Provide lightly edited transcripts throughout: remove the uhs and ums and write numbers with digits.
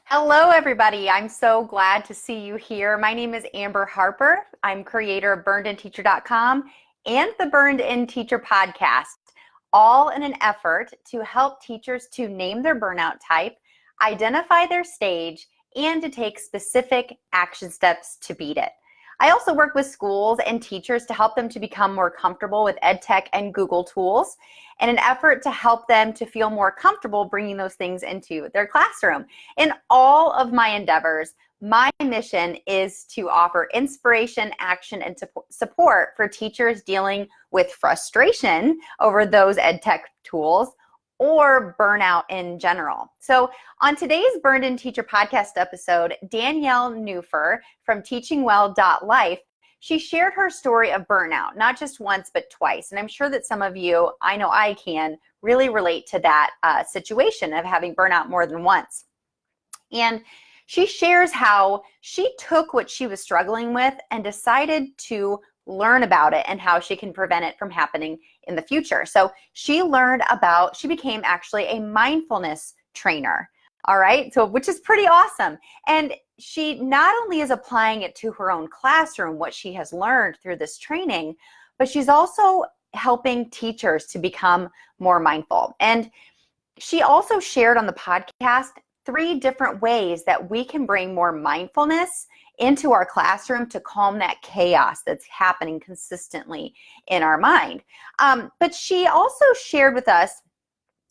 Hello, everybody. I'm so glad to see you here. My name is Amber Harper. I'm creator of burnedinteacher.com and the Burned In Teacher podcast, all in an effort to help teachers to name their burnout type, identify their stage, and to take specific action steps to beat it. I also work with schools and teachers to help them to become more comfortable with EdTech and Google tools in an effort to help them to feel more comfortable bringing those things into their classroom. In all of my endeavors, my mission is to offer inspiration, action, and support for teachers dealing with frustration over those EdTech tools or burnout in general. So on today's Burned In Teacher podcast episode, Danielle Neufer from teachingwell.life, she shared her story of burnout, not just once, but twice. And I'm sure that some of you, I know I can, really relate to that situation of having burnout more than once. And she shares how she took what she was struggling with and decided to learn about it and how she can prevent it from happening in the future. So she became actually a mindfulness trainer. All right, so which is pretty awesome. And she not only is applying it to her own classroom, what she has learned through this training, but she's also helping teachers to become more mindful. And she also shared on the podcast 3 different ways that we can bring more mindfulness into our classroom to calm that chaos that's happening consistently in our mind. But she also shared with us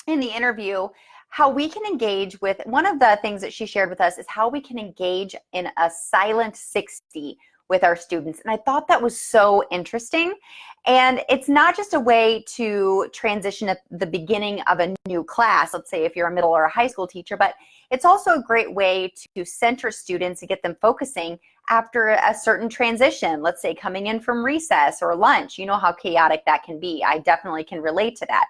in the interview how we can engage with, one of the things that she shared with us is how we can engage in a silent 60 with our students. And I thought that was so interesting. And it's not just a way to transition at the beginning of a new class, let's say if you're a middle or a high school teacher, but it's also a great way to center students and get them focusing after a certain transition, let's say coming in from recess or lunch. You know how chaotic that can be. I definitely can relate to that.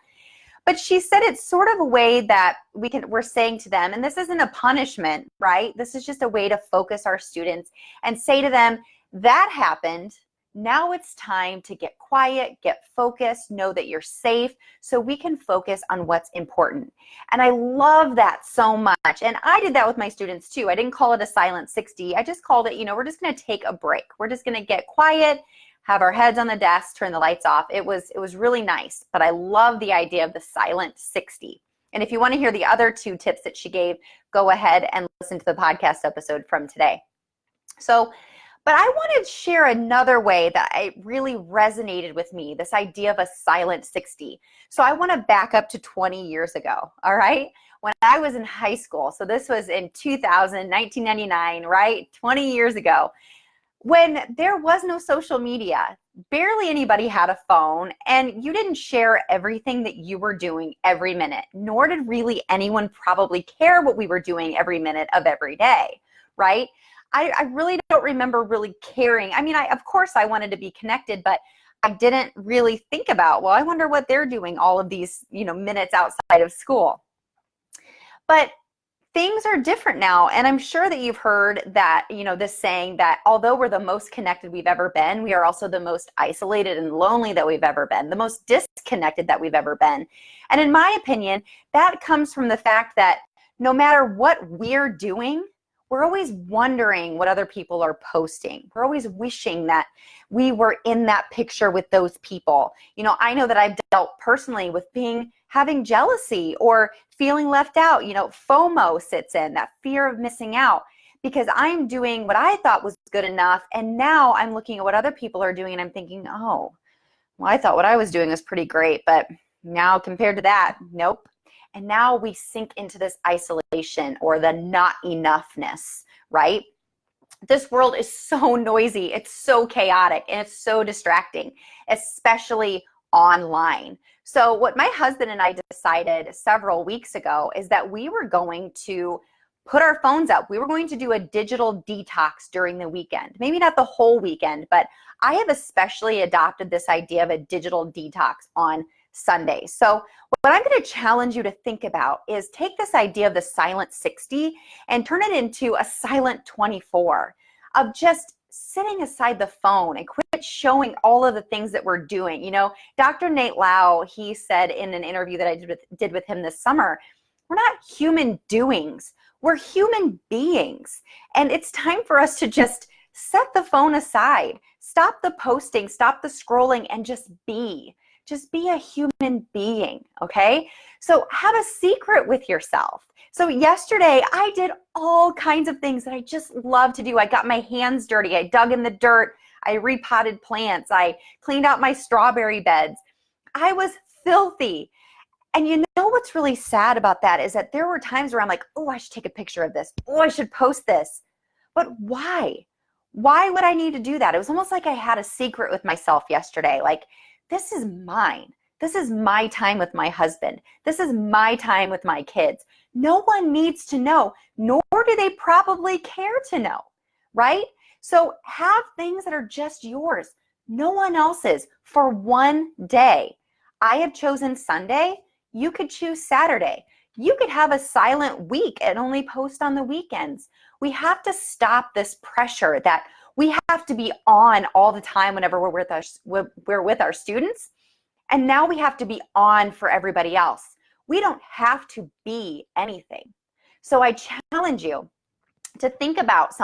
But she said it's sort of a way that we're saying to them, and this isn't a punishment, right? This is just a way to focus our students and say to them, that happened. Now it's time to get quiet, get focused, know that you're safe, so we can focus on what's important. And I love that so much. And I did that with my students too. I didn't call it a silent 60. I just called it, we're just going to take a break. We're just going to get quiet, have our heads on the desk, turn the lights off. It was really nice, but I love the idea of the silent 60. And if you want to hear the other 2 tips that she gave, go ahead and listen to the podcast episode from today. But I wanted to share another way that it really resonated with me, this idea of a silent 60. So I want to back up to 20 years ago, all right? When I was in high school, so this was in 1999, right? 20 years ago, when there was no social media, barely anybody had a phone, and you didn't share everything that you were doing every minute, nor did really anyone probably care what we were doing every minute of every day, right? I really don't remember really caring. I mean, of course I wanted to be connected, but I didn't really think about, well, I wonder what they're doing all of these, minutes outside of school. But things are different now. And I'm sure that you've heard that, this saying that although we're the most connected we've ever been, we are also the most isolated and lonely that we've ever been, the most disconnected that we've ever been. And in my opinion, that comes from the fact that no matter what we're doing, we're always wondering what other people are posting. We're always wishing that we were in that picture with those people. I know that I've dealt personally with having jealousy or feeling left out. FOMO sits in, that fear of missing out, because I'm doing what I thought was good enough. And now I'm looking at what other people are doing and I'm thinking, oh, well, I thought what I was doing was pretty great, but now compared to that, nope. And now we sink into this isolation or the not enoughness, right? This world is so noisy, it's so chaotic, and it's so distracting, especially online. So what my husband and I decided several weeks ago is that we were going to put our phones up. We were going to do a digital detox during the weekend. Maybe not the whole weekend, but I have especially adopted this idea of a digital detox on Sunday. So what I'm going to challenge you to think about is take this idea of the silent 60 and turn it into a silent 24 of just sitting aside the phone and quit showing all of the things that we're doing. Dr. Nate Lau, he said in an interview that I did with him this summer, we're not human doings. We're human beings, and it's time for us to just set the phone aside, stop the posting, stop the scrolling, and just be. Just be a human being, okay? So have a secret with yourself. So yesterday, I did all kinds of things that I just love to do. I got my hands dirty. I dug in the dirt. I repotted plants. I cleaned out my strawberry beds. I was filthy. And you know what's really sad about that is that there were times where I'm like, oh, I should take a picture of this. Oh, I should post this. But why? Why would I need to do that? It was almost like I had a secret with myself yesterday. Like, this is mine. This is my time with my husband. This is my time with my kids. No one needs to know, nor do they probably care to know, right? So have things that are just yours, no one else's, for one day. I have chosen Sunday. You could choose Saturday. You could have a silent week and only post on the weekends. We have to stop this pressure that we have to be on all the time whenever we're with our students. And now we have to be on for everybody else. We don't have to be anything. So I challenge you to think about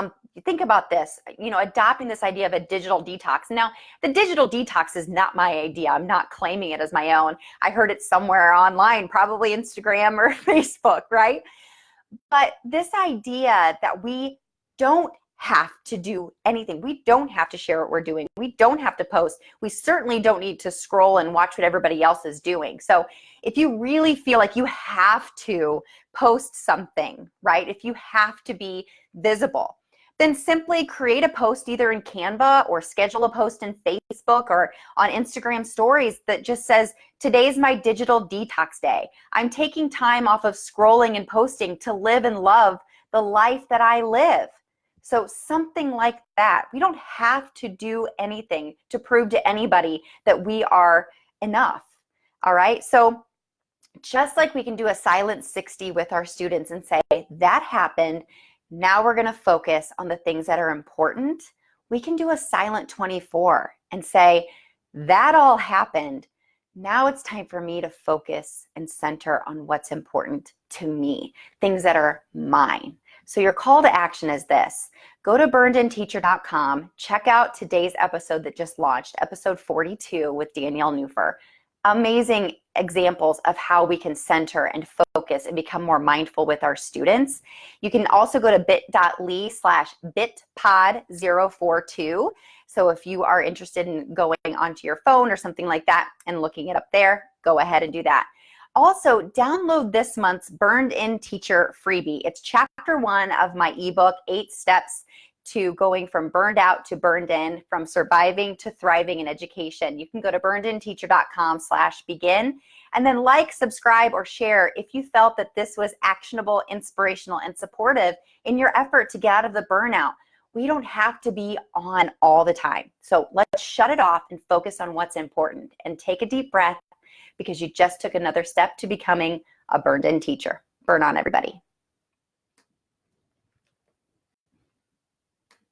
this, adopting this idea of a digital detox. Now, the digital detox is not my idea. I'm not claiming it as my own. I heard it somewhere online, probably Instagram or Facebook, right? But this idea that we don't have to do anything. We don't have to share what we're doing. We don't have to post. We certainly don't need to scroll and watch what everybody else is doing. So if you really feel like you have to post something, right? If you have to be visible, then simply create a post either in Canva or schedule a post in Facebook or on Instagram stories that just says, today's my digital detox day. I'm taking time off of scrolling and posting to live and love the life that I live. So something like that. We don't have to do anything to prove to anybody that we are enough. All right. So just like we can do a silent 60 with our students and say, that happened. Now we're going to focus on the things that are important. We can do a silent 24 and say, that all happened. Now it's time for me to focus and center on what's important to me, things that are mine. So your call to action is this. Go to burnedinteacher.com, check out today's episode that just launched, episode 42 with Danielle Newfer. Amazing examples of how we can center and focus and become more mindful with our students. You can also go to bit.ly/bitpod042. So if you are interested in going onto your phone or something like that and looking it up there, go ahead and do that. Also, download this month's Burned In Teacher freebie. It's chapter 1 of my ebook, 8 Steps to Going from Burned Out to Burned In, from Surviving to Thriving in Education. You can go to burnedinteacher.com/begin and then like, subscribe, or share if you felt that this was actionable, inspirational, and supportive in your effort to get out of the burnout. We don't have to be on all the time. So let's shut it off and focus on what's important and take a deep breath, because you just took another step to becoming a burned in teacher. Burn on, everybody.